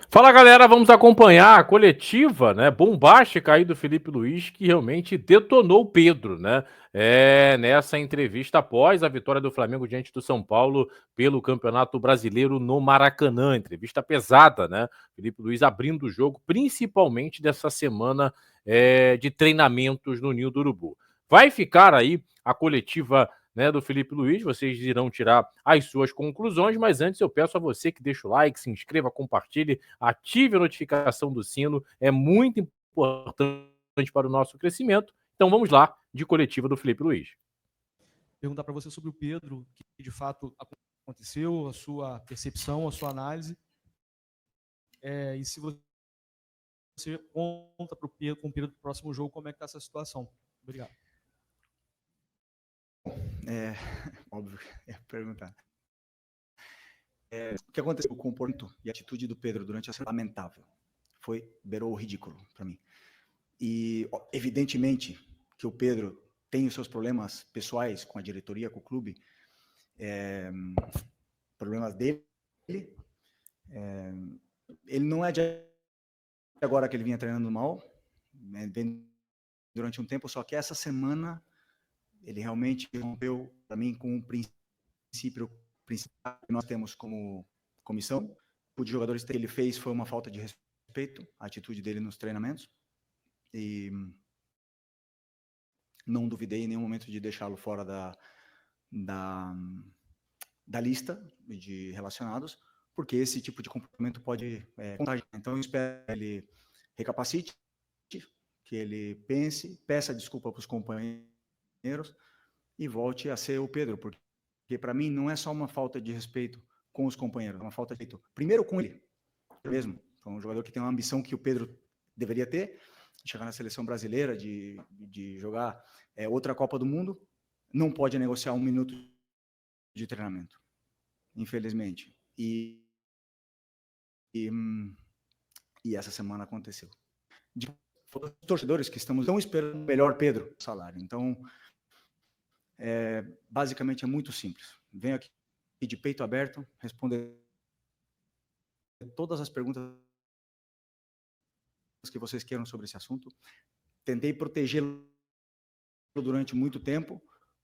Fala galera, vamos acompanhar a coletiva, né, bombástica aí do Felipe Luiz, que realmente detonou o Pedro, né? Nessa entrevista após a vitória do Flamengo diante do São Paulo pelo Campeonato Brasileiro no Maracanã. Entrevista pesada, né? Felipe Luiz abrindo o jogo, principalmente dessa semana de treinamentos no Ninho do Urubu. Vai ficar aí a coletiva, né, do Felipe Luiz, vocês irão tirar as suas conclusões, mas antes eu peço a você que deixe o like, se inscreva, compartilhe, ative a notificação do sino, é muito importante para o nosso crescimento. Então vamos lá, de coletiva do Felipe Luiz. Perguntar para você sobre o Pedro, que de fato aconteceu, a sua percepção, a sua análise, e se você conta para o Pedro, com o Pedro do próximo jogo, como é que está essa situação. Obrigado. Óbvio, ia perguntar. O que aconteceu, o comportamento e a atitude do Pedro durante a semana lamentável. Beirou o ridículo para mim. E, evidentemente, que o Pedro tem os seus problemas pessoais com a diretoria, com o clube, problemas dele. Ele não é de agora que ele vinha treinando mal, vem durante um tempo, só que essa semana ele realmente rompeu, para mim, com um princípio principal que nós temos como comissão. O de jogadores que ele fez foi uma falta de respeito, a atitude dele nos treinamentos, e não duvidei em nenhum momento de deixá-lo fora da lista de relacionados, porque esse tipo de comportamento pode contagiar. Então eu espero que ele recapacite, que ele pense, peça desculpa para os companheiros e volte a ser o Pedro, porque para mim não é só uma falta de respeito com os companheiros, é uma falta de respeito primeiro com ele mesmo. Então, um jogador que tem uma ambição que o Pedro deveria ter, chegar na seleção brasileira, de jogar outra Copa do Mundo, não pode negociar 1 minuto de treinamento, infelizmente. E essa semana aconteceu. Os torcedores que estão esperando o melhor Pedro salário. Então, basicamente é muito simples. Venho aqui de peito aberto, responder todas as perguntas que vocês queiram sobre esse assunto. Tentei protegê-lo durante muito tempo.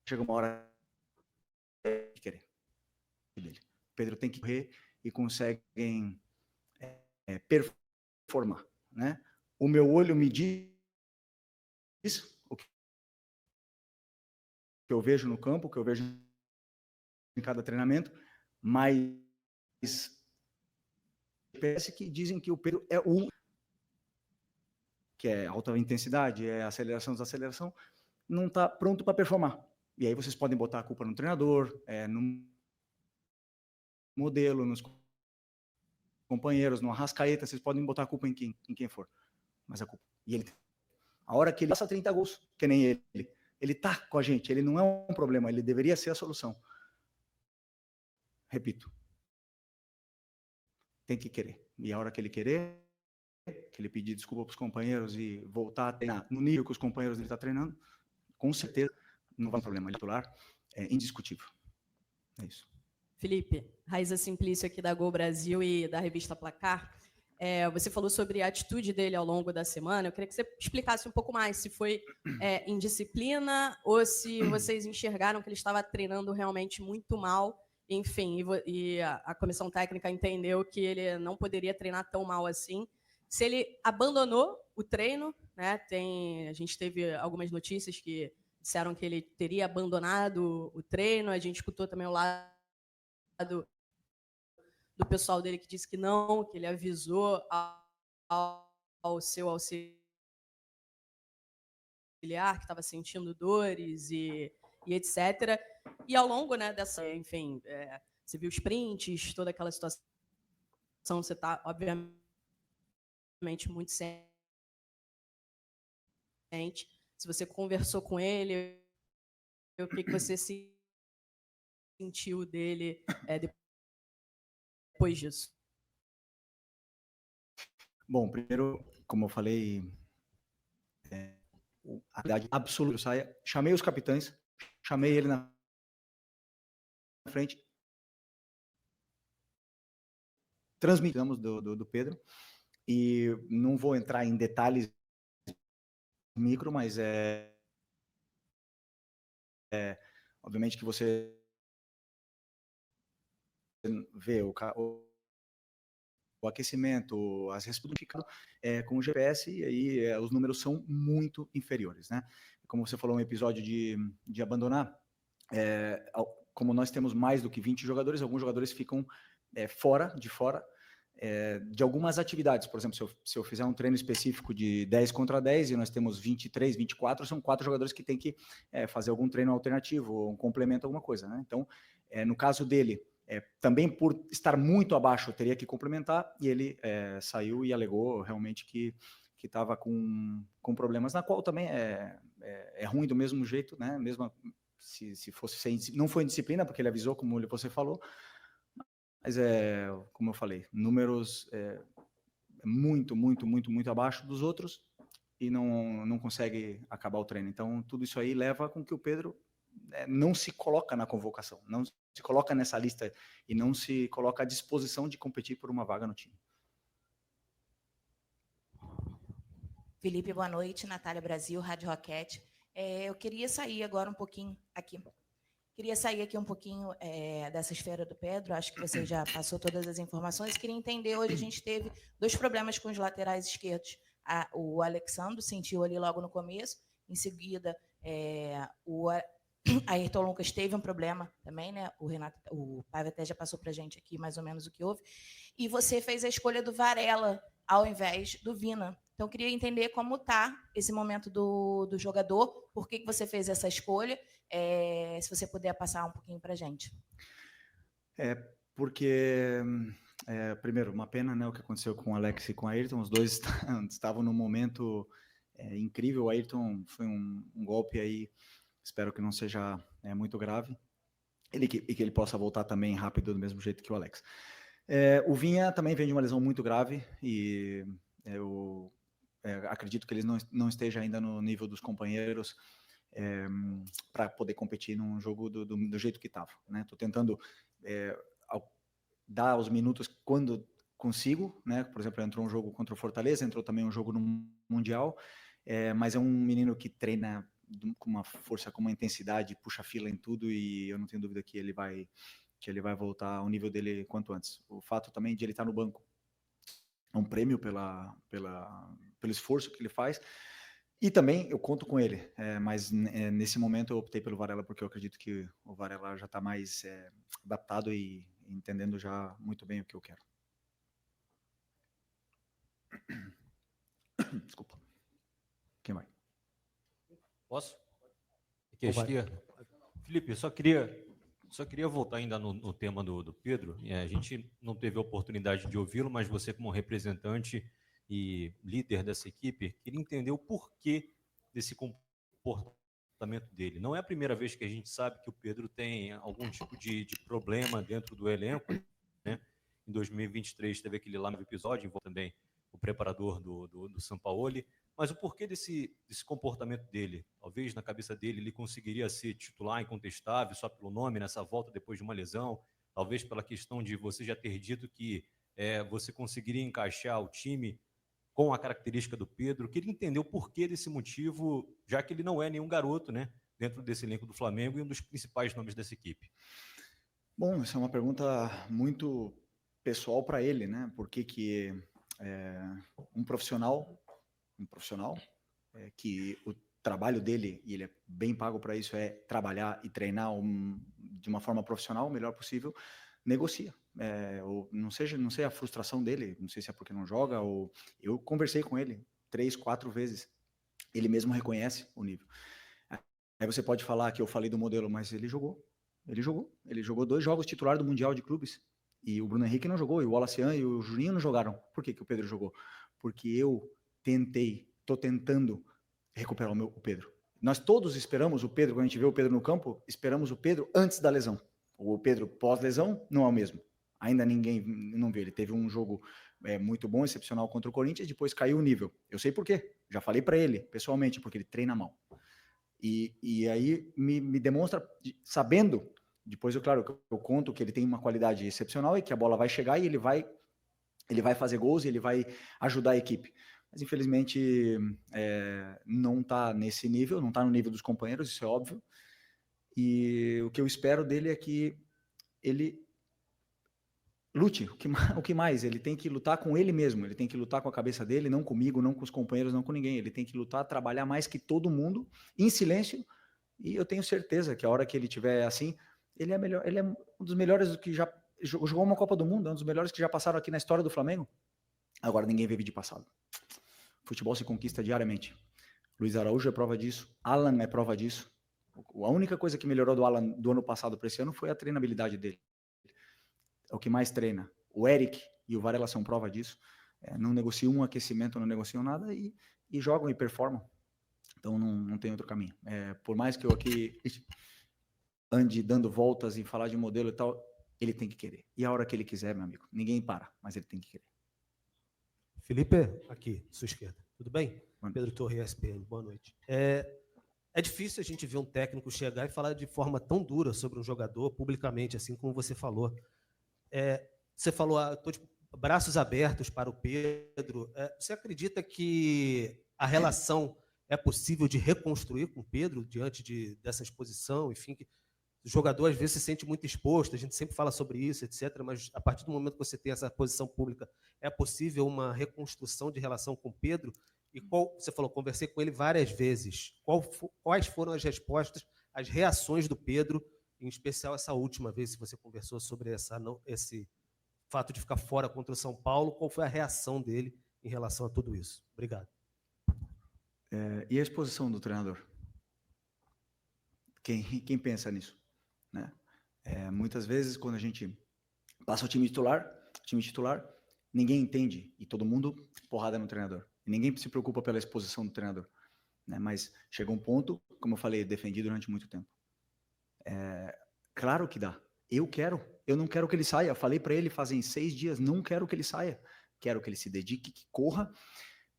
Chega uma hora de querer dele. Pedro tem que correr e conseguem performar, né? O meu olho me diz o que eu vejo no campo, o que eu vejo em cada treinamento, mas parece que dizem que o Pedro é que é alta intensidade, é aceleração, desaceleração, não está pronto para performar. E aí vocês podem botar a culpa no treinador, no modelo, nos companheiros, no Arrascaeta, vocês podem botar a culpa em quem for. Mas a culpa... E ele, a hora que ele passa 30 gols, que nem ele tá com a gente, ele não é um problema, ele deveria ser a solução. Repito, tem que querer. E a hora que ele querer, que ele pedir desculpa para os companheiros e voltar a treinar no nível que os companheiros dele estão treinando, com certeza não vai ter problema. Ele titular é indiscutível. É isso. Felipe, Raíza Simplício aqui da Gol Brasil e da revista Placar. Você falou sobre a atitude dele ao longo da semana. Eu queria que você explicasse um pouco mais se foi indisciplina ou se vocês enxergaram que ele estava treinando realmente muito mal. Enfim, e a comissão técnica entendeu que ele não poderia treinar tão mal assim. Se ele abandonou o treino, né? A gente teve algumas notícias que disseram que ele teria abandonado o treino. A gente escutou também o lado do pessoal dele que disse que não, que ele avisou ao seu auxiliar que estava sentindo dores e etc. E ao longo, né, dessa, enfim, você viu os prints, toda aquela situação, você está, obviamente, muito ciente. Se você conversou com ele, o que você sentiu dele depois disso? Bom, primeiro, como eu falei, a verdade absoluta, chamei os capitães, chamei ele na frente, transmitimos do Pedro, e não vou entrar em detalhes micro, mas obviamente que você vê o aquecimento, as respostas com o GPS, e aí os números são muito inferiores, né? Como você falou, um episódio de abandonar, como nós temos mais do que 20 jogadores, alguns jogadores ficam fora de algumas atividades. Por exemplo, se eu fizer um treino específico de 10 contra 10 e nós temos 23, 24, são 4 jogadores que têm que fazer algum treino alternativo, um complemento, alguma coisa, né? Então, no caso dele, também por estar muito abaixo, teria que complementar, e ele saiu e alegou realmente que estava com problemas, na qual também é ruim do mesmo jeito, né? Mesmo se fosse não foi disciplina, porque ele avisou, como você falou, mas como eu falei, números muito, muito, muito, muito abaixo dos outros, e não consegue acabar o treino. Então, tudo isso aí leva com que o Pedro não se coloca na convocação, não se coloca nessa lista e não se coloca à disposição de competir por uma vaga no time. Felipe, boa noite. Natália Brasil, Rádio Roquete. Eu queria sair agora um pouquinho aqui. Queria sair aqui um pouquinho dessa esfera do Pedro. Acho que você já passou todas as informações. Queria entender, hoje a gente teve 2 problemas com os laterais esquerdos. O Alexandre sentiu ali logo no começo. Em seguida, o Ayrton Lucas teve um problema também, né? O Paiva até já passou para a gente aqui mais ou menos o que houve. E você fez a escolha do Varela ao invés do Vina. Então, eu queria entender como está esse momento do jogador, por que você fez essa escolha, se você puder passar um pouquinho para a gente. Porque, primeiro, uma pena, né, o que aconteceu com o Alex e com o Ayrton. Os dois estavam num momento incrível. O Ayrton foi um golpe aí, espero que não seja muito grave, e que ele possa voltar também rápido, do mesmo jeito que o Alex. O Vinha também vem de uma lesão muito grave, e eu acredito que ele não esteja ainda no nível dos companheiros para poder competir num jogo do jeito que estava, né? Estou tentando dar os minutos quando consigo, né? Por exemplo, entrou um jogo contra o Fortaleza, entrou também um jogo no Mundial, mas é um menino que treina com uma força, com uma intensidade, puxa fila em tudo, e eu não tenho dúvida que ele vai voltar ao nível dele quanto antes. O fato também de ele estar no banco é um prêmio pelo esforço que ele faz, e também eu conto com ele, mas nesse momento eu optei pelo Varela, porque eu acredito que o Varela já está mais adaptado e entendendo já muito bem o que eu quero. Desculpa. Quem vai? Posso? Aqui à esquerda. Felipe, eu só queria voltar ainda no tema do Pedro. A gente não teve a oportunidade de ouvi-lo, mas você, como representante e líder dessa equipe, queria entender o porquê desse comportamento dele. Não é a primeira vez que a gente sabe que o Pedro tem algum tipo de problema dentro do elenco, né? Em 2023 teve aquele lá no episódio, envolvendo também o preparador do Sampaoli. Mas o porquê desse comportamento dele? Talvez na cabeça dele ele conseguiria ser titular incontestável só pelo nome nessa volta depois de uma lesão, talvez pela questão de você já ter dito que você conseguiria encaixar o time com a característica do Pedro. Queria entender o porquê desse motivo, já que ele não é nenhum garoto, né, dentro desse elenco do Flamengo e um dos principais nomes dessa equipe. Bom, essa é uma pergunta muito pessoal para ele, né? Por que um profissional que o trabalho dele, e ele é bem pago para isso, é trabalhar e treinar de uma forma profissional, o melhor possível, negocia. Ou não sei a frustração dele, não sei se é porque não joga, ou eu conversei com ele 3, 4 vezes, ele mesmo reconhece o nível. Aí você pode falar que eu falei do modelo, mas ele jogou 2 jogos titular do Mundial de Clubes, e o Bruno Henrique não jogou, e o Wallacian e o Juninho não jogaram. Por que o Pedro jogou? Porque eu estou tentando recuperar o Pedro. Nós todos esperamos o Pedro, quando a gente vê o Pedro no campo, esperamos o Pedro antes da lesão. O Pedro pós-lesão não é o mesmo. Ainda ninguém não vê. Ele teve um jogo muito bom, excepcional contra o Corinthians, depois caiu o nível. Eu sei por quê. Já falei para ele, pessoalmente, porque ele treina mal. E aí me demonstra, sabendo, depois, claro, eu conto que ele tem uma qualidade excepcional e que a bola vai chegar e ele vai ele vai fazer gols e ele vai ajudar a equipe. Mas, infelizmente, não está nesse nível, não está no nível dos companheiros, isso é óbvio. E o que eu espero dele é que ele lute. O que mais? Ele tem que lutar com ele mesmo, ele tem que lutar com a cabeça dele, não comigo, não com os companheiros, não com ninguém. Ele tem que lutar, trabalhar mais que todo mundo, em silêncio, e eu tenho certeza que a hora que ele tiver assim, ele é melhor, ele é um dos melhores que já jogou uma Copa do Mundo, é um dos melhores que já passaram aqui na história do Flamengo. Agora ninguém vive de passado. Futebol se conquista diariamente. Luiz Araújo é prova disso, Alan é prova disso. A única coisa que melhorou do Alan do ano passado para esse ano foi a treinabilidade dele. É o que mais treina. O Eric e o Varela são prova disso. Não negociam um aquecimento, não negociam nada e jogam e performam. Então não tem outro caminho. Por mais que eu aqui ande dando voltas e falar de modelo e tal, ele tem que querer. E a hora que ele quiser, meu amigo, ninguém para, mas ele tem que querer. Felipe, aqui, sua esquerda. Tudo bem? Pedro Torre, ESPN, boa noite. É difícil a gente ver um técnico chegar e falar de forma tão dura sobre um jogador publicamente, assim como você falou. Você falou, estou de braços abertos para o Pedro. Você acredita que a relação é possível de reconstruir com o Pedro diante dessa exposição? Enfim, que o jogador às vezes se sente muito exposto, a gente sempre fala sobre isso, etc. Mas a partir do momento que você tem essa posição pública, é possível uma reconstrução de relação com o Pedro? E você falou, conversei com ele várias vezes. Quais foram as respostas, as reações do Pedro, em especial essa última vez que você conversou sobre esse fato de ficar fora contra o São Paulo? Qual foi a reação dele em relação a tudo isso? Obrigado. E a exposição do treinador? Quem pensa nisso? Né? Muitas vezes, quando a gente passa o time titular, ninguém entende e todo mundo porrada no treinador. E ninguém se preocupa pela exposição do treinador. Né? Mas chega um ponto, como eu falei, defendi durante muito tempo. Claro que dá. Eu não quero que ele saia. Eu falei para ele fazem 6 dias, não quero que ele saia. Quero que ele se dedique, que corra,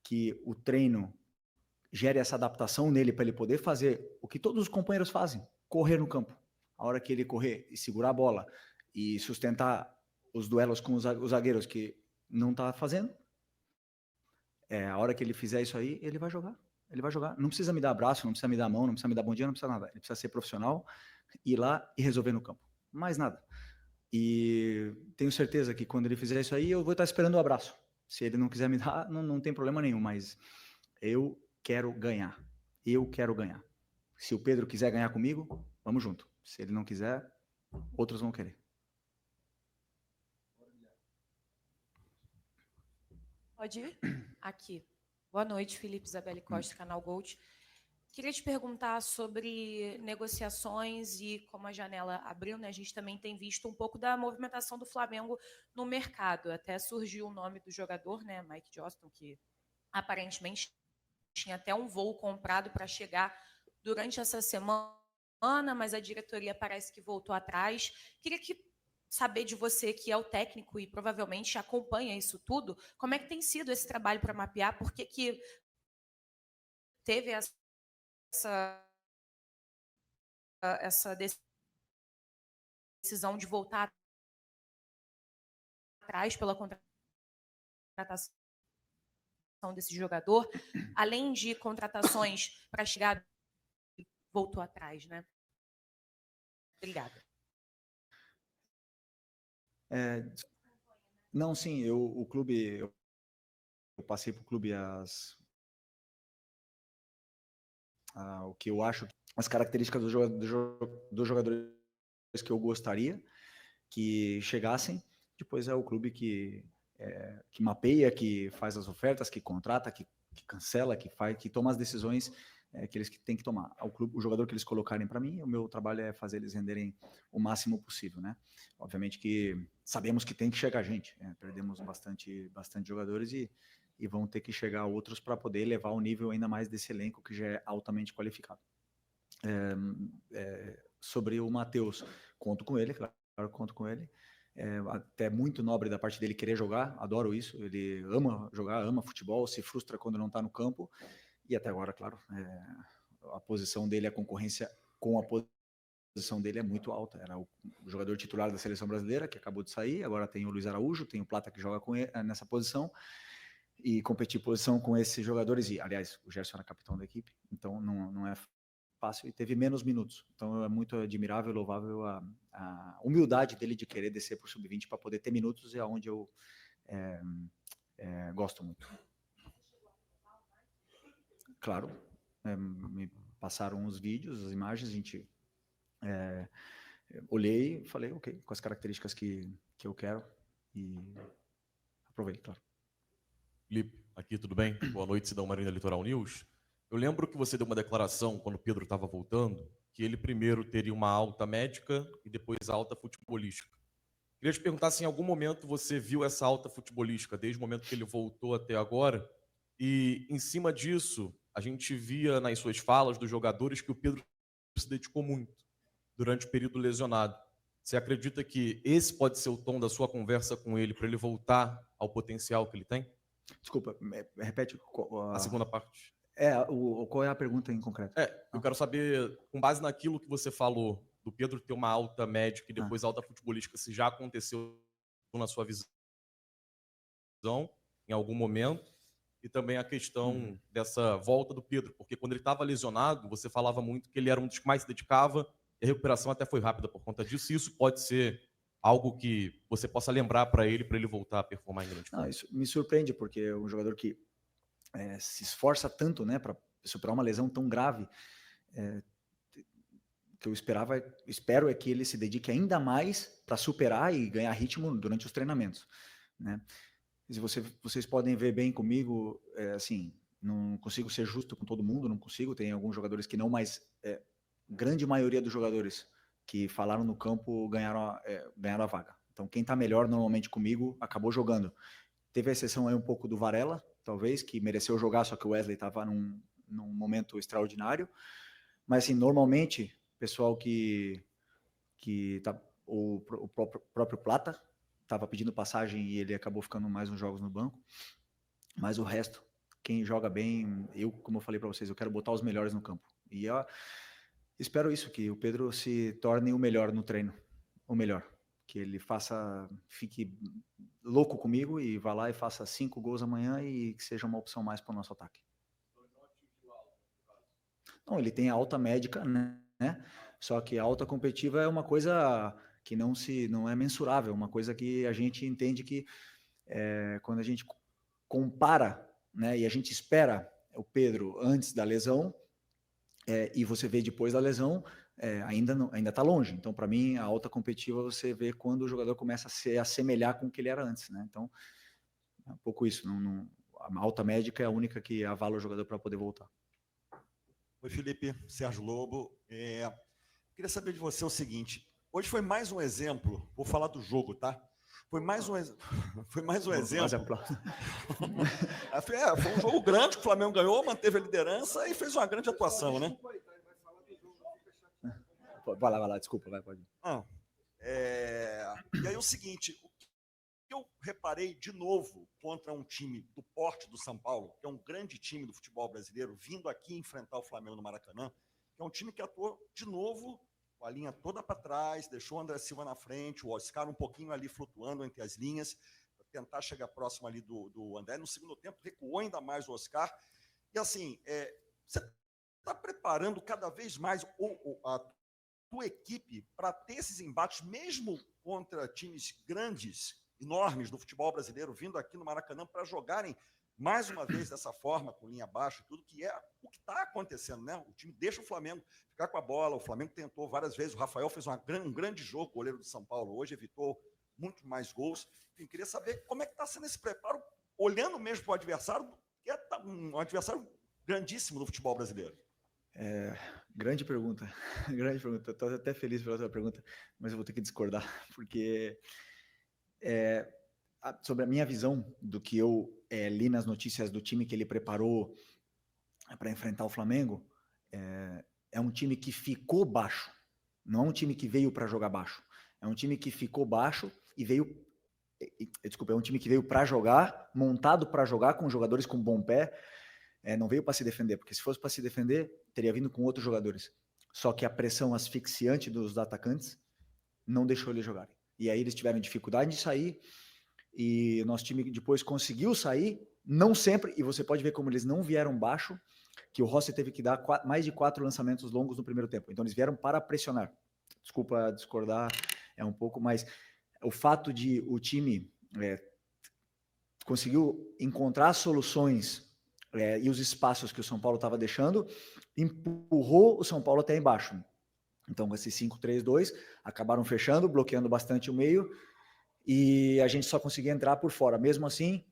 que o treino gere essa adaptação nele para ele poder fazer o que todos os companheiros fazem, correr no campo. A hora que ele correr e segurar a bola e sustentar os duelos com os zagueiros que não está fazendo, a hora que ele fizer isso aí, ele vai jogar. Ele vai jogar. Não precisa me dar abraço, não precisa me dar mão, não precisa me dar bom dia, não precisa nada. Ele precisa ser profissional, ir lá e resolver no campo. Mais nada. E tenho certeza que quando ele fizer isso aí, eu vou estar esperando o abraço. Se ele não quiser me dar, não tem problema nenhum, mas eu quero ganhar. Eu quero ganhar. Se o Pedro quiser ganhar comigo, vamos junto. Se ele não quiser, outros vão querer. Pode ir? Aqui. Boa noite, Felipe Isabelle Costa, Canal Gold. Queria te perguntar sobre negociações e como a janela abriu, né? A gente também tem visto um pouco da movimentação do Flamengo no mercado. Até surgiu o nome do jogador, né? Mike Johnston, que aparentemente tinha até um voo comprado para chegar durante essa semana, mas a diretoria parece que voltou atrás. Queria saber de você, que é o técnico e provavelmente acompanha isso tudo, como é que tem sido esse trabalho para mapear? Por que teve essa decisão de voltar atrás pela contratação desse jogador, além de contratações para chegar, voltou atrás, né? Obrigada. Não, sim, o clube, eu passei para o clube o que eu acho, as características dos jogadores que eu gostaria que chegassem. Depois é o clube que mapeia, que faz as ofertas, que contrata, que cancela, que toma as decisões que eles têm que tomar. O jogador que eles colocarem para mim, o meu trabalho é fazer eles renderem o máximo possível, né? Obviamente que sabemos que tem que chegar gente, perdemos bastante jogadores e vão ter que chegar outros para poder elevar o nível ainda mais desse elenco que já é altamente qualificado. Sobre o Matheus, conto com ele, claro, conto com ele. Até muito nobre da parte dele querer jogar, adoro isso, ele ama jogar, ama futebol, se frustra quando não está no campo, e até agora, claro, a posição dele, a concorrência com a posição dele é muito alta. Era o jogador titular da seleção brasileira, que acabou de sair, agora tem o Luiz Araújo, tem o Plata que joga com ele, nessa posição, e competir posição com esses jogadores, e aliás, o Gerson era capitão da equipe, então não é fácil, e teve menos minutos. Então é muito admirável e louvável a humildade dele de querer descer para o sub-20 para poder ter minutos, e é onde eu gosto muito. Claro, me passaram os vídeos, as imagens, a gente olhei e falei, ok, com as características que eu quero, e aprovei, claro. Felipe, aqui tudo bem? Boa noite, Cidão Marina Litoral News. Eu lembro que você deu uma declaração quando o Pedro estava voltando, que ele primeiro teria uma alta médica e depois alta futebolística. Queria te perguntar se em algum momento você viu essa alta futebolística, desde o momento que ele voltou até agora, e em cima disso, a gente via nas suas falas dos jogadores que o Pedro se dedicou muito durante o período lesionado. Você acredita que esse pode ser o tom da sua conversa com ele para ele voltar ao potencial que ele tem? Desculpa, repete a segunda parte. Qual é a pergunta em concreto? Eu quero saber, com base naquilo que você falou, do Pedro ter uma alta médica e depois alta futebolística, se já aconteceu na sua visão em algum momento, e também a questão dessa volta do Pedro, porque quando ele estava lesionado, você falava muito que ele era um dos que mais se dedicava, e a recuperação até foi rápida por conta disso, e isso pode ser algo que você possa lembrar para ele voltar a performar em grande forma. Isso me surpreende, porque é um jogador que se esforça tanto, né, para superar uma lesão tão grave, que eu espero é que ele se dedique ainda mais para superar e ganhar ritmo durante os treinamentos, né? Se vocês podem ver bem comigo, assim, não consigo ser justo com todo mundo, não consigo, tem alguns jogadores que não, mas grande maioria dos jogadores que falaram no campo ganharam a vaga. Então, quem está melhor normalmente comigo acabou jogando. Teve a exceção aí um pouco do Varela, talvez, que mereceu jogar, só que o Wesley estava num momento extraordinário. Mas, assim, normalmente, pessoal que tá, o próprio Plata estava pedindo passagem e ele acabou ficando mais uns jogos no banco. Mas o resto, quem joga bem, como eu falei para vocês, eu quero botar os melhores no campo. E eu espero isso, que o Pedro se torne o melhor no treino, o melhor. Que ele fique louco comigo e vá lá e faça 5 gols amanhã e que seja uma opção mais para o nosso ataque. Não, ele tem a alta médica, né? Só que a alta competitiva é uma coisa que não é mensurável, uma coisa que a gente entende que quando a gente compara, né, e a gente espera o Pedro antes da lesão, e você vê depois da lesão, ainda está longe. Então, para mim, a alta competitiva você vê quando o jogador começa a se assemelhar com o que ele era antes, né? Então, é um pouco isso. A alta médica é a única que avala o jogador para poder voltar. Oi, Felipe, Sérgio Lobo. Queria saber de você o seguinte. Hoje foi mais um exemplo, vou falar do jogo, tá? Foi mais um exemplo. Foi um jogo grande que o Flamengo ganhou, manteve a liderança e fez uma grande atuação, né? Vai lá, desculpa, pode ir. E aí o seguinte, o que eu reparei de novo contra um time do porte do São Paulo, que é um grande time do futebol brasileiro, vindo aqui enfrentar o Flamengo no Maracanã, que é um time que atuou de novo com a linha toda para trás, deixou o André Silva na frente, o Oscar um pouquinho ali flutuando entre as linhas, para tentar chegar próximo ali do André. No segundo tempo, recuou ainda mais o Oscar. E assim, você está preparando cada vez mais a tua equipe para ter esses embates, mesmo contra times grandes, enormes do futebol brasileiro, vindo aqui no Maracanã para jogarem mais uma vez dessa forma, com linha baixa e tudo, que é o que está acontecendo, né? O time deixa o Flamengo ficar com a bola, o Flamengo tentou várias vezes, o Rafael fez um grande jogo, goleiro do São Paulo, hoje evitou muito mais gols. Enfim, queria saber como é que está sendo esse preparo, olhando mesmo para o adversário, que é um adversário grandíssimo no futebol brasileiro. Grande pergunta. Estou até feliz pela tua pergunta, mas eu vou ter que discordar, porque sobre a minha visão do que eu li nas notícias do time que ele preparou para enfrentar o Flamengo, é um time que ficou baixo, não é um time que veio para jogar baixo, é um time que ficou baixo e veio... Desculpa, é um time que veio para jogar, montado para jogar, com jogadores com bom pé, não veio para se defender, porque se fosse para se defender, teria vindo com outros jogadores. só que a pressão asfixiante dos atacantes não deixou eles jogarem. E aí eles tiveram dificuldade de sair, e o nosso time depois conseguiu sair, não sempre, e você pode ver como eles não vieram baixo, que o Rossi teve que dar mais de 4 lançamentos longos no primeiro tempo. Então eles vieram para pressionar. Desculpa discordar, é um pouco, mas o fato de o time conseguiu encontrar soluções e os espaços que o São Paulo estava deixando, empurrou o São Paulo até embaixo. Então, com esse 5-3-2, acabaram fechando, bloqueando bastante o meio, e a gente só conseguia entrar por fora. Mesmo assim,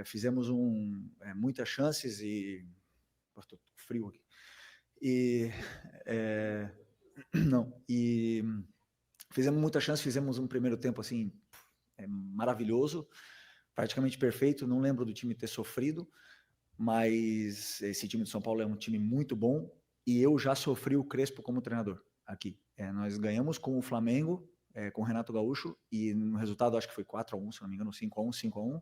fizemos muitas chances e... Estou frio aqui. E fizemos muitas chances, fizemos um primeiro tempo assim maravilhoso, praticamente perfeito. Não lembro do time ter sofrido, mas esse time de São Paulo é um time muito bom, e eu já sofri o Crespo como treinador aqui. Nós ganhamos com o Flamengo, com o Renato Gaúcho, e no resultado acho que foi 4-1, se não me engano, 5-1, 5-1.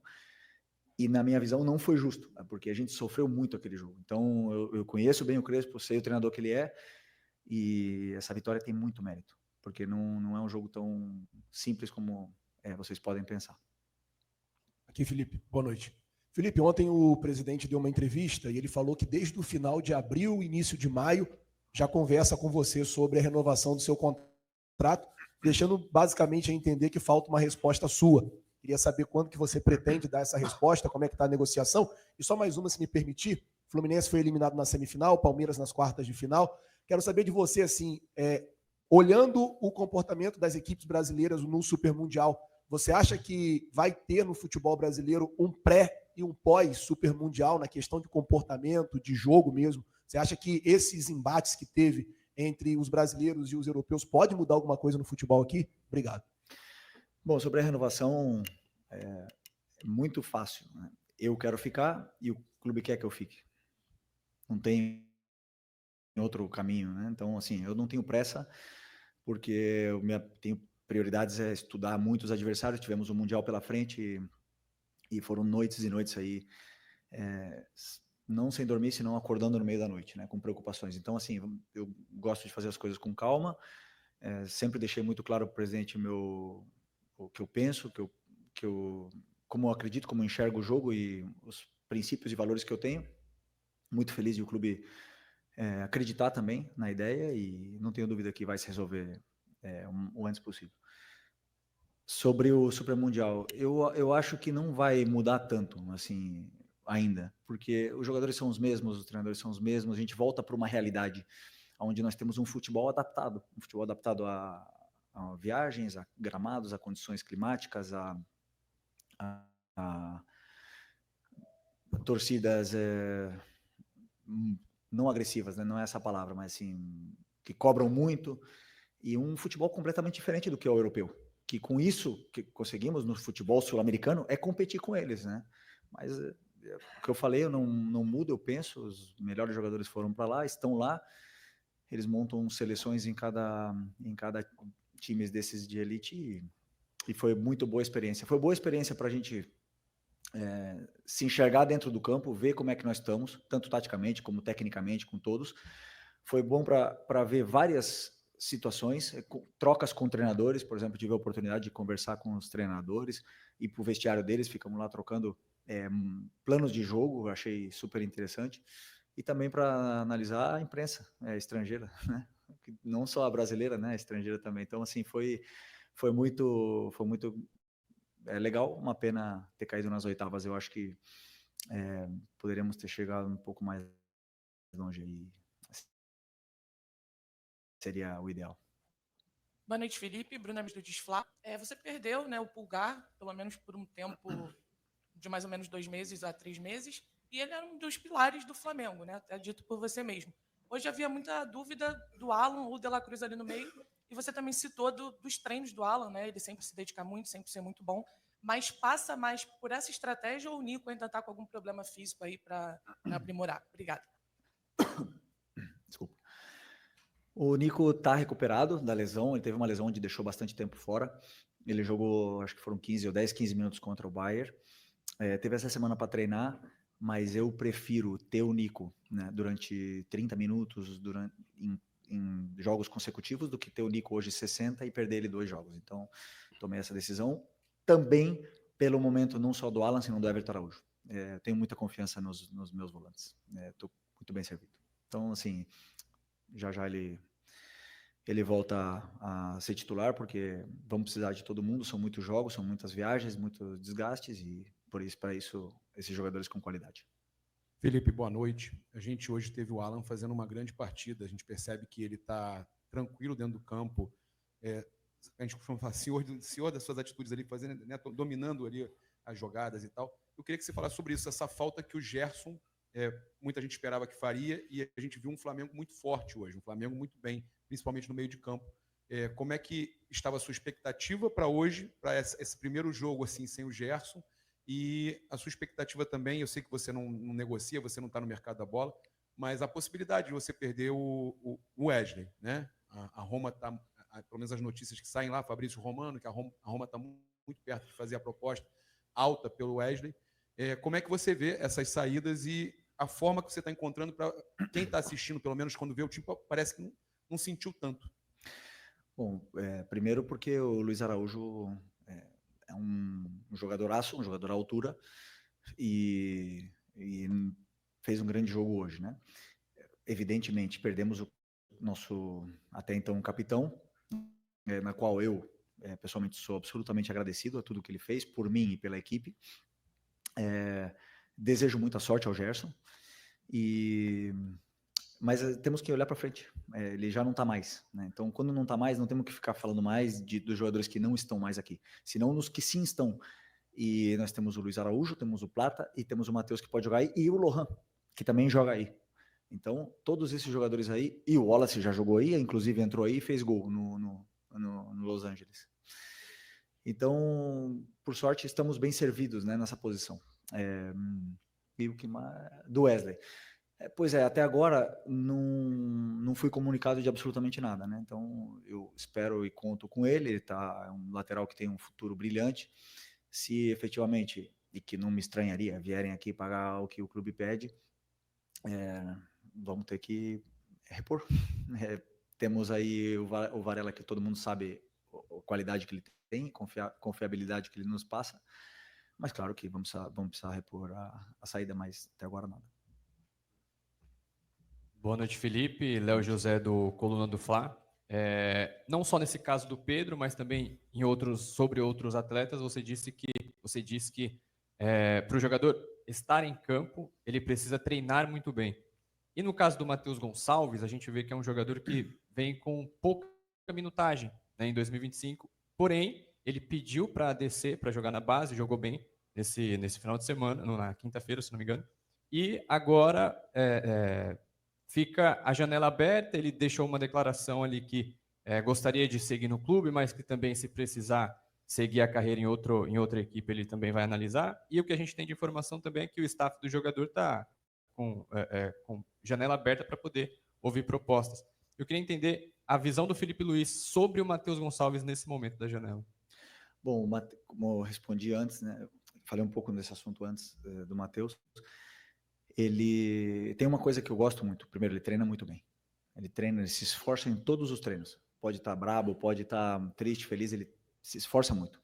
E na minha visão não foi justo, porque a gente sofreu muito aquele jogo. Então eu conheço bem o Crespo, sei o treinador que ele é, e essa vitória tem muito mérito, porque não é um jogo tão simples como vocês podem pensar. Aqui, Felipe, boa noite. Felipe, ontem o presidente deu uma entrevista e ele falou que desde o final de abril, início de maio, já conversa com você sobre a renovação do seu contrato, deixando basicamente a entender que falta uma resposta sua. Queria saber quando que você pretende dar essa resposta, como é que está a negociação. E só mais uma, se me permitir. O Fluminense foi eliminado na semifinal, Palmeiras nas quartas de final. Quero saber de você, assim, olhando o comportamento das equipes brasileiras no Super Mundial, você acha que vai ter no futebol brasileiro um pré e um pós-Super Mundial na questão de comportamento, de jogo mesmo? Você acha que esses embates que teve entre os brasileiros e os europeus pode mudar alguma coisa no futebol aqui? Obrigado. Bom, sobre a renovação, é muito fácil, né? Eu quero ficar e o clube quer que eu fique. Não tem outro caminho, né? Então, assim, eu não tenho pressa, porque eu tenho prioridades estudar muitos adversários. Tivemos um Mundial pela frente e foram noites e noites aí, não sem dormir, senão acordando no meio da noite, né? Com preocupações. Então, assim, eu gosto de fazer as coisas com calma. Sempre deixei muito claro para o presidente o que eu penso, como eu acredito, como eu enxergo o jogo e os princípios e valores que eu tenho. Muito feliz de o clube acreditar também na ideia, e não tenho dúvida que vai se resolver o antes possível. Sobre o Super Mundial, eu acho que não vai mudar tanto, assim, ainda, porque os jogadores são os mesmos, os treinadores são os mesmos, a gente volta para uma realidade onde nós temos um futebol adaptado a viagens, a gramados, a condições climáticas, a torcidas não agressivas, né? Não é essa palavra, mas assim, que cobram muito, e um futebol completamente diferente do que é o europeu, que com isso que conseguimos no futebol sul-americano é competir com eles, né? Mas o que eu falei, eu não mudo, eu penso, os melhores jogadores foram para lá, estão lá, eles montam seleções em cada times desses de elite, e foi muito boa experiência. Foi boa experiência para a gente se enxergar dentro do campo, ver como é que nós estamos, tanto taticamente como tecnicamente, com todos. Foi bom para ver várias situações, trocas com treinadores. Por exemplo, tive a oportunidade de conversar com os treinadores, ir para o vestiário deles, ficamos lá trocando planos de jogo, achei super interessante. E também para analisar a imprensa estrangeira, né? Não só a brasileira, né? A estrangeira também. Então, assim, foi muito legal. Uma pena ter caído nas oitavas. Eu acho que poderíamos ter chegado um pouco mais longe aí. Seria o ideal. Boa noite, Felipe. Bruna do Desflá. Você perdeu, né, o Pulgar, pelo menos por um tempo de mais ou menos 2 meses a 3 meses, e ele era um dos pilares do Flamengo, né, até dito por você mesmo. Hoje havia muita dúvida do Alan ou De La Cruz ali no meio, e você também citou dos treinos do Alan, né, ele sempre se dedica muito, sempre ser muito bom, mas passa mais por essa estratégia, ou o Nico ainda está com algum problema físico aí para aprimorar? Obrigado. Desculpa. O Nico está recuperado da lesão, ele teve uma lesão onde deixou bastante tempo fora. Ele jogou, acho que foram 15 minutos contra o Bayern. Teve essa semana para treinar, mas eu prefiro ter o Nico, né, durante 30 minutos em jogos consecutivos do que ter o Nico hoje 60 e perder ele 2 jogos. Então, tomei essa decisão. Também pelo momento, não só do Alan, senão do Everton Araújo. Tenho muita confiança nos meus volantes. Estou muito bem servido. Então, assim, já ele volta a ser titular, porque vamos precisar de todo mundo, são muitos jogos, são muitas viagens, muitos desgastes, e para isso, esses jogadores com qualidade. Felipe, boa noite. A gente hoje teve o Alan fazendo uma grande partida, a gente percebe que ele está tranquilo dentro do campo, a gente costuma falar senhor das suas atitudes ali, fazendo, né, dominando ali as jogadas e tal. Eu queria que você falasse sobre isso, essa falta que o Gerson, muita gente esperava que faria, e a gente viu um Flamengo muito forte hoje, um Flamengo muito bem, principalmente no meio de campo. Como é que estava a sua expectativa para hoje, para esse primeiro jogo assim sem o Gerson, e a sua expectativa também, eu sei que você não negocia, você não está no mercado da bola, mas a possibilidade de você perder o Wesley, né? A Roma está, pelo menos as notícias que saem lá, Fabrício Romano, que a Roma está muito perto de fazer a proposta alta pelo Wesley. Como é que você vê essas saídas e a forma que você está encontrando para quem está assistindo, pelo menos quando vê o time, parece que não sentiu tanto? Bom, primeiro porque o Luiz Araújo é um jogadoraço, um jogador à altura, e fez um grande jogo hoje, né? Evidentemente, perdemos o nosso, até então, capitão, na qual eu, pessoalmente, sou absolutamente agradecido a tudo que ele fez, por mim e pela equipe. Desejo muita sorte ao Gerson, mas temos que olhar para frente. Ele já não está mais, né? Então, quando não está mais, não temos que ficar falando mais dos jogadores que não estão mais aqui, senão nos que sim estão. E nós temos o Luiz Araújo, temos o Plata e temos o Matheus que pode jogar aí, e o Lohan, que também joga aí. Então, todos esses jogadores aí, e o Wallace já jogou aí, inclusive entrou aí e fez gol no Los Angeles. Então, por sorte, estamos bem servidos, né, nessa posição. E o que mais? Do Wesley. Pois é, até agora não fui comunicado de absolutamente nada, né? Então eu espero e conto com ele. Ele é um lateral que tem um futuro brilhante. Se efetivamente, e que não me estranharia, vierem aqui pagar o que o clube pede, vamos ter que repor. Temos aí o Varela, que todo mundo sabe a qualidade que ele tem, confiabilidade que ele nos passa. Mas claro que vamos precisar repor a saída, mas até agora nada. Boa noite, Felipe. Léo José, do Coluna do Fla. Não só nesse caso do Pedro, mas também sobre outros atletas, você disse que para o jogador estar em campo, ele precisa treinar muito bem. E no caso do Matheus Gonçalves, a gente vê que é um jogador que vem com pouca minutagem, né, em 2025, porém, ele pediu para descer, para jogar na base, jogou bem nesse final de semana, na quinta-feira, se não me engano, e agora fica a janela aberta. Ele deixou uma declaração ali que gostaria de seguir no clube, mas que também, se precisar seguir a carreira em outra equipe, ele também vai analisar. E o que a gente tem de informação também é que o staff do jogador está com janela aberta para poder ouvir propostas. Eu queria entender a visão do Felipe Luiz sobre o Matheus Gonçalves nesse momento da janela. Bom, como eu respondi antes, né, falei um pouco nesse assunto antes do Matheus. Ele tem uma coisa que eu gosto muito. Primeiro, ele treina muito bem. Ele se esforça em todos os treinos. Pode estar brabo, pode estar triste, feliz, ele se esforça muito.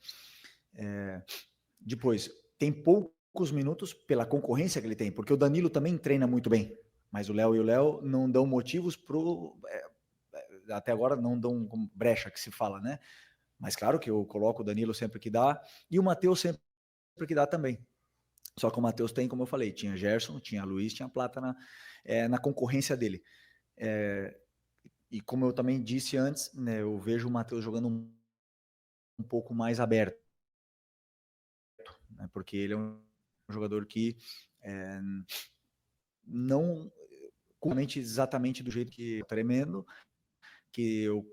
Depois, tem poucos minutos pela concorrência que ele tem, porque o Danilo também treina muito bem, mas o Léo não dão motivos até agora não dão brecha, que se fala, né? Mas claro que eu coloco o Danilo sempre que dá, e o Matheus sempre que dá também. Só que o Matheus tem, como eu falei, tinha Gerson, tinha Luiz, tinha Plata na concorrência dele. E como eu também disse antes, né, eu vejo o Matheus jogando um pouco mais aberto, né, porque ele é um jogador que não comente exatamente do jeito que tremendo, que eu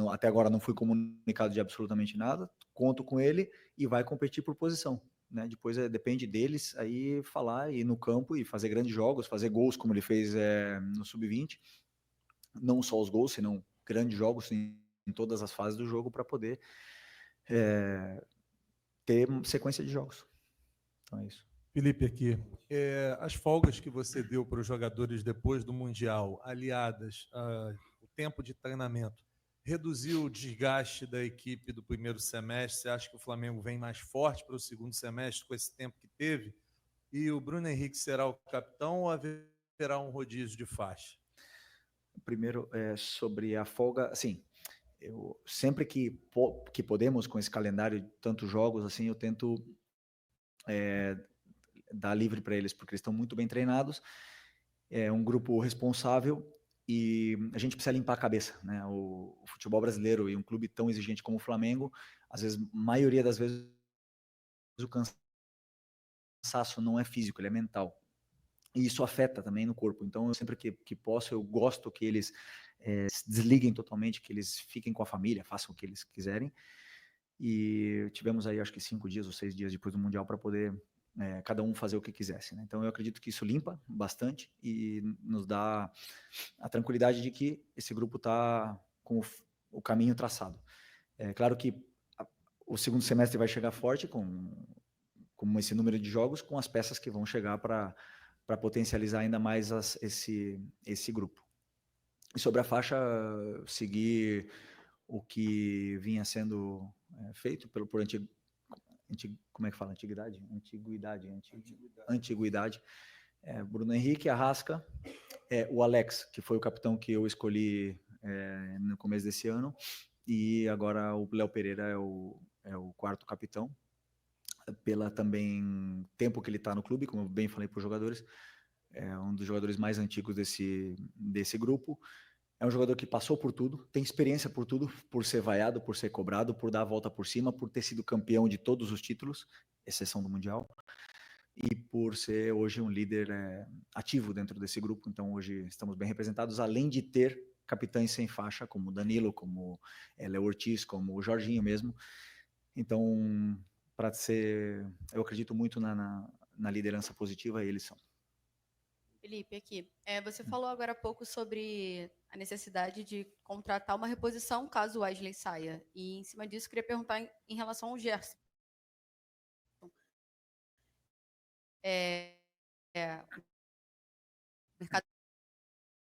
até agora não fui comunicado de absolutamente nada, conto com ele e vai competir por posição. Né? Depois depende deles aí falar, ir no campo e fazer grandes jogos, fazer gols como ele fez no Sub-20, não só os gols, senão grandes jogos em todas as fases do jogo para poder ter sequência de jogos. Então é isso. Felipe, aqui, as folgas que você deu para os jogadores depois do Mundial, aliadas ao tempo de treinamento reduziu o desgaste da equipe do primeiro semestre? Você acha que o Flamengo vem mais forte para o segundo semestre com esse tempo que teve? E o Bruno Henrique será o capitão ou haverá um rodízio de faixa? Primeiro, sobre a folga, assim, eu sempre que podemos, com esse calendário de tantos jogos, assim, eu tento dar livre para eles, porque eles estão muito bem treinados, é um grupo responsável e a gente precisa limpar a cabeça, né? O futebol brasileiro e um clube tão exigente como o Flamengo, às vezes, maioria das vezes, o cansaço não é físico, ele é mental. E isso afeta também no corpo. Então, eu sempre que posso, eu gosto que eles se desliguem totalmente, que eles fiquem com a família, façam o que eles quiserem. E tivemos aí, acho que 5 dias ou 6 dias depois do Mundial para poder cada um fazer o que quisesse, né? Então, eu acredito que isso limpa bastante e nos dá a tranquilidade de que esse grupo está com o caminho traçado. É claro que o segundo semestre vai chegar forte com esse número de jogos, com as peças que vão chegar para potencializar ainda mais esse grupo. E sobre a faixa, seguir o que vinha sendo feito por como é que fala? Antiguidade. Bruno Henrique, Arrasca, o Alex, que foi o capitão que eu escolhi no começo desse ano, e agora o Léo Pereira é o quarto capitão, pela também tempo que ele está no clube, como eu bem falei para os jogadores, é um dos jogadores mais antigos desse grupo. É um jogador que passou por tudo, tem experiência por tudo, por ser vaiado, por ser cobrado, por dar a volta por cima, por ter sido campeão de todos os títulos, exceção do Mundial, e por ser hoje um líder ativo dentro desse grupo. Então hoje estamos bem representados, além de ter capitães sem faixa, como o Danilo, como Léo Ortiz, como o Jorginho mesmo. Então, eu acredito muito na liderança positiva, e eles são. Felipe, aqui. Você falou agora há pouco sobre a necessidade de contratar uma reposição caso o Wesley saia. E, em cima disso, queria perguntar em relação ao Gerson. O mercado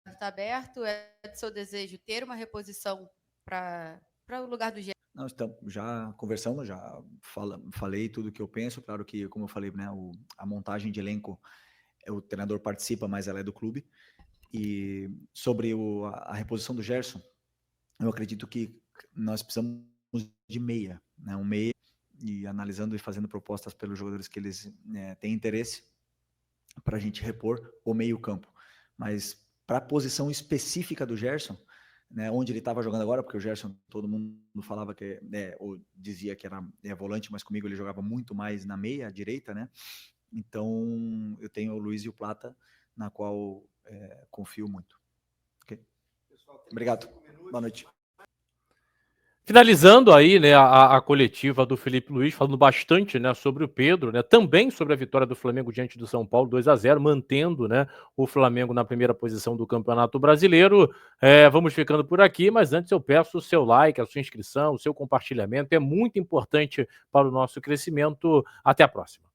está aberto? É do seu desejo ter uma reposição para o lugar do Gerson? Não, já conversamos, já falei tudo o que eu penso. Claro que, como eu falei, né, a montagem de elenco, o treinador participa, mas ela é do clube. E sobre a reposição do Gerson, eu acredito que nós precisamos de meia, né, um meia, e analisando e fazendo propostas pelos jogadores que eles têm interesse, para a gente repor o meio campo. Mas para a posição específica do Gerson, né, onde ele estava jogando agora, porque o Gerson, todo mundo falava que, ou dizia que era volante, mas comigo ele jogava muito mais na meia, à direita, né? Então, eu tenho o Luiz e o Plata, na qual confio muito. Okay? Obrigado. Boa noite. Finalizando aí, né, a coletiva do Felipe Luiz, falando bastante, né, sobre o Pedro, né, também sobre a vitória do Flamengo diante do São Paulo, 2-0, mantendo, né, o Flamengo na primeira posição do Campeonato Brasileiro. Vamos ficando por aqui, mas antes eu peço o seu like, a sua inscrição, o seu compartilhamento, é muito importante para o nosso crescimento. Até a próxima.